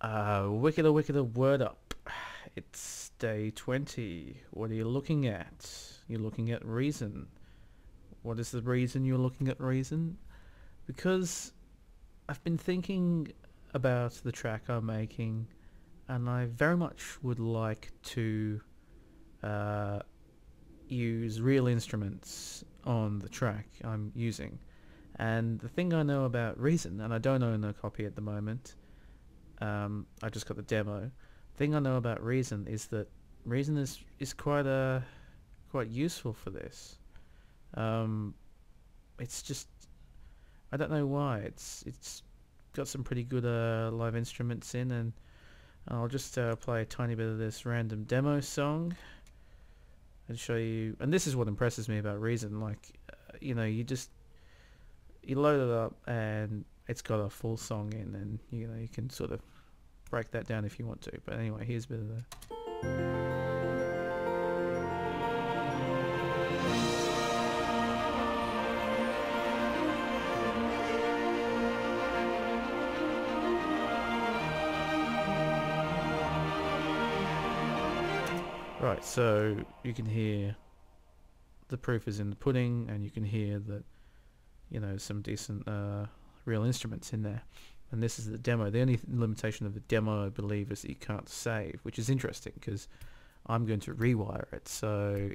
Wickeder, wickeder, word up. It's day 20. What are you looking at? You're looking at reason. What is the reason you're looking at reason? Because I've been thinking about the track I'm making, and I very much would like to use real instruments on the track I'm using. And the thing I know about Reason, and I don't own a copy at the moment, I just got the demo. The thing I know about Reason is that Reason is quite useful for this. It's just, I don't know why. It's got some pretty good live instruments in, and I'll just play a tiny bit of this random demo song and show you. And this is what impresses me about Reason. Like, you load it up and it's got a full song in, and you can sort of break that down if you want to. But anyway, here's a bit of the. Right, so you can hear the proof is in the pudding, and you can hear that some decent real instruments in there. And this is the demo. The only limitation of the demo, I believe, is that you can't save, which is interesting because I'm going to rewire it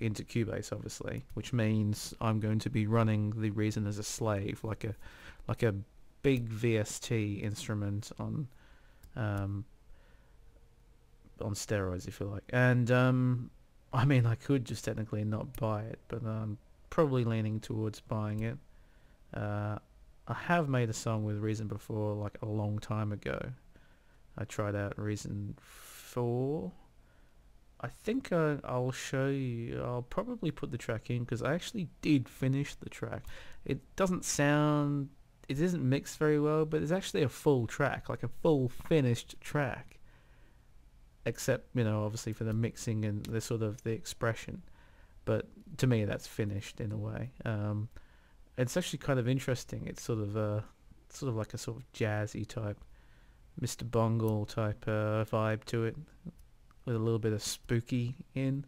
into Cubase, obviously, which means I'm going to be running the Reason as a slave, like a big VST instrument on steroids, if you like. And I mean, I could just technically not buy it, but I'm probably leaning towards buying it. I have made a song with Reason before, like a long time ago. I tried out Reason 4. I think I'll show you. I'll probably put the track in because I actually did finish the track. It isn't mixed very well, but it's actually a full track, like a full finished track. Except, obviously for the mixing and the sort of the expression. But to me, that's finished in a way. It's actually kind of interesting. It's sort of like a sort of jazzy type, Mr. Bungle type vibe to it, with a little bit of spooky in.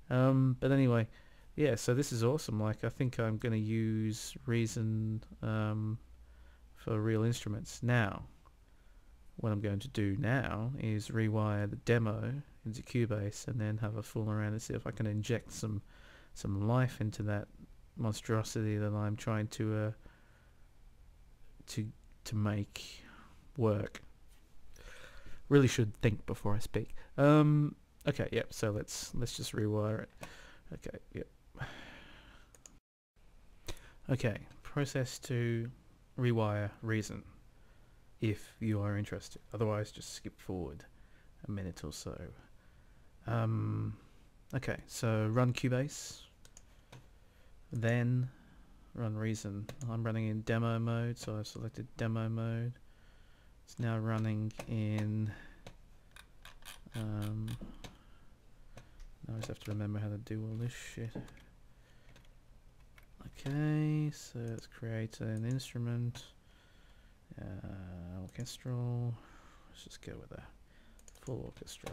But anyway, yeah. So this is awesome. Like, I think I'm going to use Reason for real instruments now. What I'm going to do now is rewire the demo into Cubase and then have a fool around and see if I can inject some life into that monstrosity that I'm trying to make work. Really should think before I speak. Okay, yep. So let's just rewire it. Okay, yep. Okay, process to rewire Reason, if you are interested. Otherwise, just skip forward a minute or so. Okay, so run Cubase, then run Reason. I'm running in demo mode, so I've selected demo mode. It's now running in now I just have to remember how to do all this shit. Okay, so let's create an instrument. Orchestral. Let's just go with a full orchestra.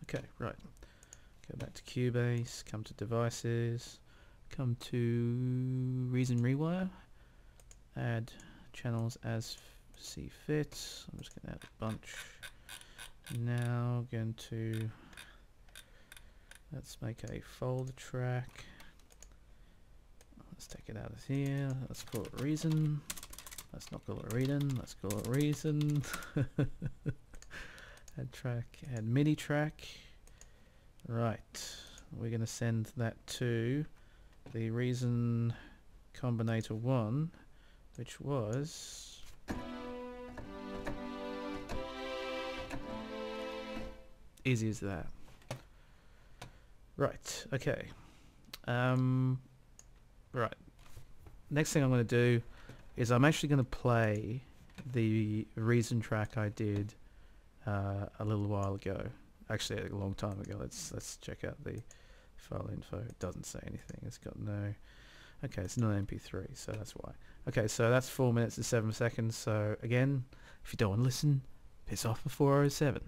Okay, right. Go back to Cubase, come to devices, come to Reason Rewire, add channels as see fit. I'm just going to add a bunch. Now going to, let's make a folder track. Let's take it out of here. Let's call it Reason. Let's not call it Reading. Let's call it Reason. Add track. Add MIDI track. Right. We're going to send that to the Reason Combinator 1, which was easy as that. Right. Okay. Right. Next thing I'm going to do is I'm actually going to play the Reason track I did a little while ago. Actually, a long time ago. Let's check out the file info. It doesn't say anything. It's got no. Okay, it's not MP3, so that's why. Okay, so that's 4 minutes and 7 seconds. So again, If you don't want to listen, piss off before 4:07.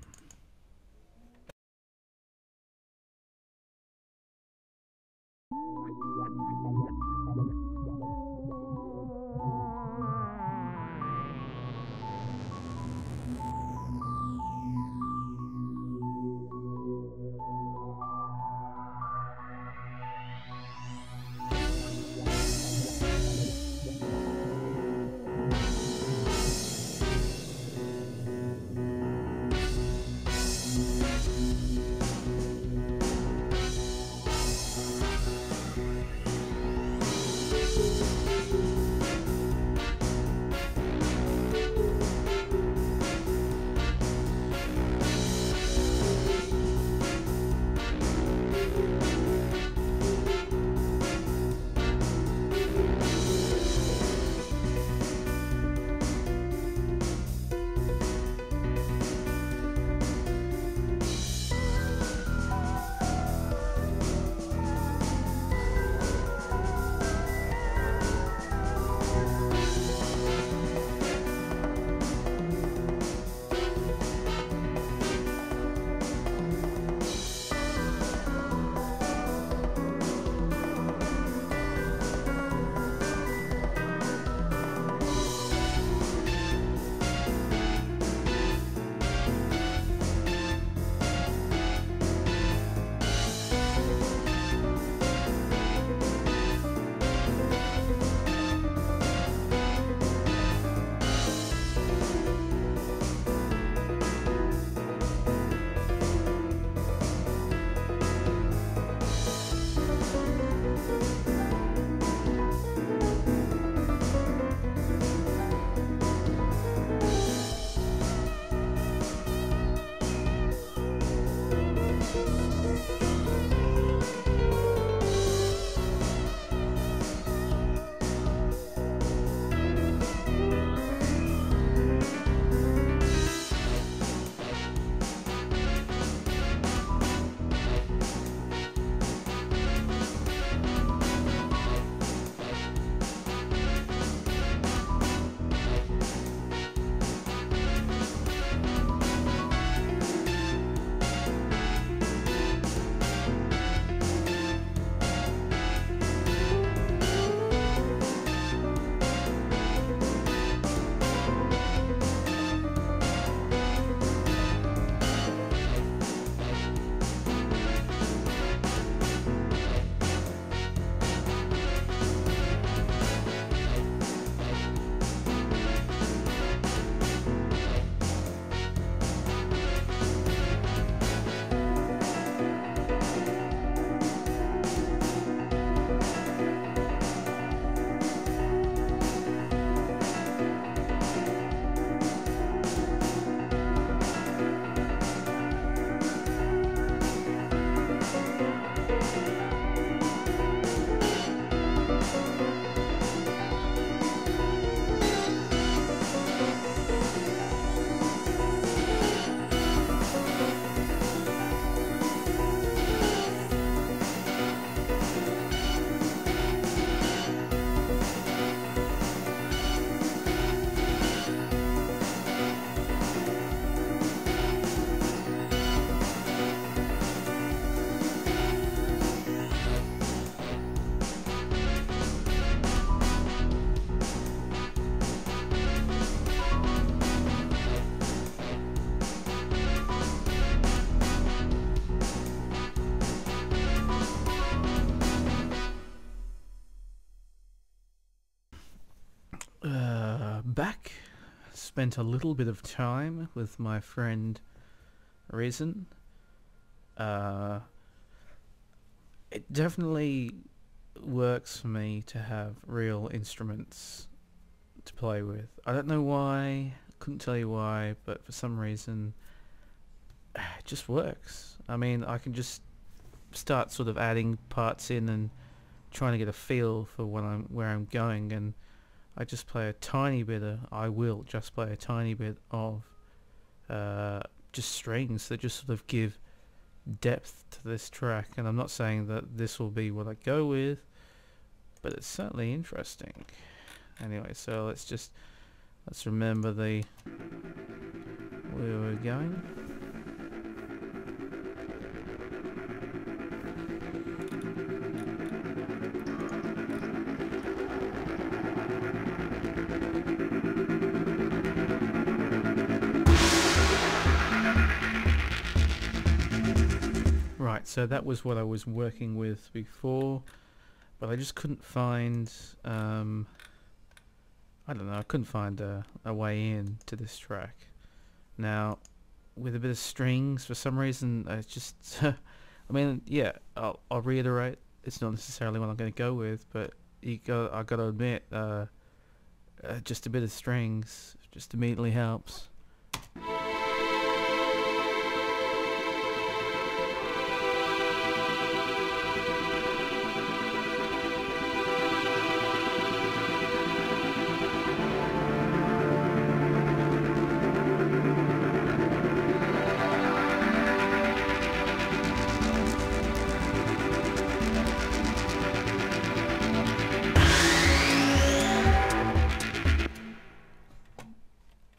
Back. Spent a little bit of time with my friend Reason. It definitely works for me to have real instruments to play with. I don't know why, couldn't tell you why, but for some reason it just works. I mean, I can just start sort of adding parts in and trying to get a feel for where I'm going, and I just play a tiny bit of, I will just play a tiny bit of just strings that just sort of give depth to this track. And I'm not saying that this will be what I go with, but it's certainly interesting. Anyway, so let's remember the we were going. Right, so that was what I was working with before, but I just couldn't find, I don't know, I couldn't find a way in to this track. Now, with a bit of strings, for some reason, I just, I mean, yeah, I'll reiterate, it's not necessarily what I'm going to go with, but I got to admit, just a bit of strings just immediately helps.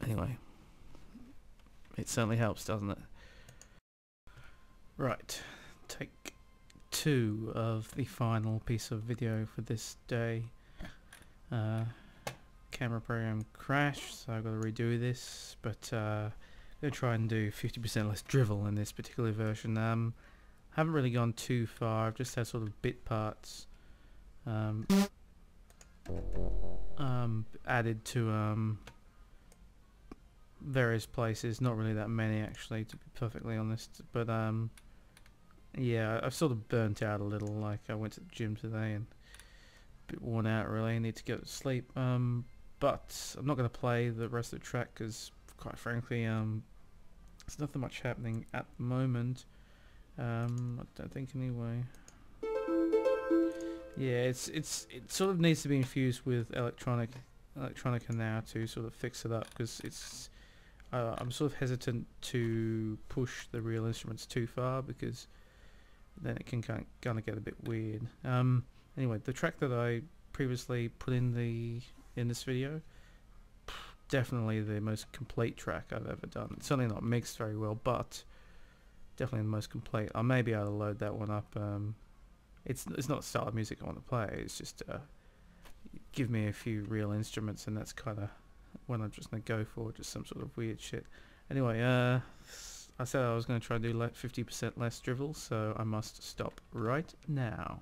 Anyway, it certainly helps, doesn't it? Right, take 2 of the final piece of video for this day. Camera program crashed, so I've got to redo this, but I'm going to try and do 50% less drivel in this particular version. Haven't really gone too far, I've just had sort of bit parts added to various places, not really that many actually, to be perfectly honest, but yeah, I've sort of burnt out a little. Like, I went to the gym today and a bit worn out really, I need to go to sleep, but I'm not going to play the rest of the track because quite frankly there's nothing much happening at the moment. I don't think anyway. Yeah, it sort of needs to be infused with electronica now to sort of fix it up, because it's I'm sort of hesitant to push the real instruments too far, because then it can kind of get a bit weird. Anyway, the track that I previously put in this video, definitely the most complete track I've ever done. It's certainly not mixed very well, but definitely the most complete. I may be able to load that one up. It's not the style of music I want to play. It's just give me a few real instruments, and that's kind of what I'm just going to go for, just some sort of weird shit. Anyway, I said I was going to try to do 50% less drivel, so I must stop right now.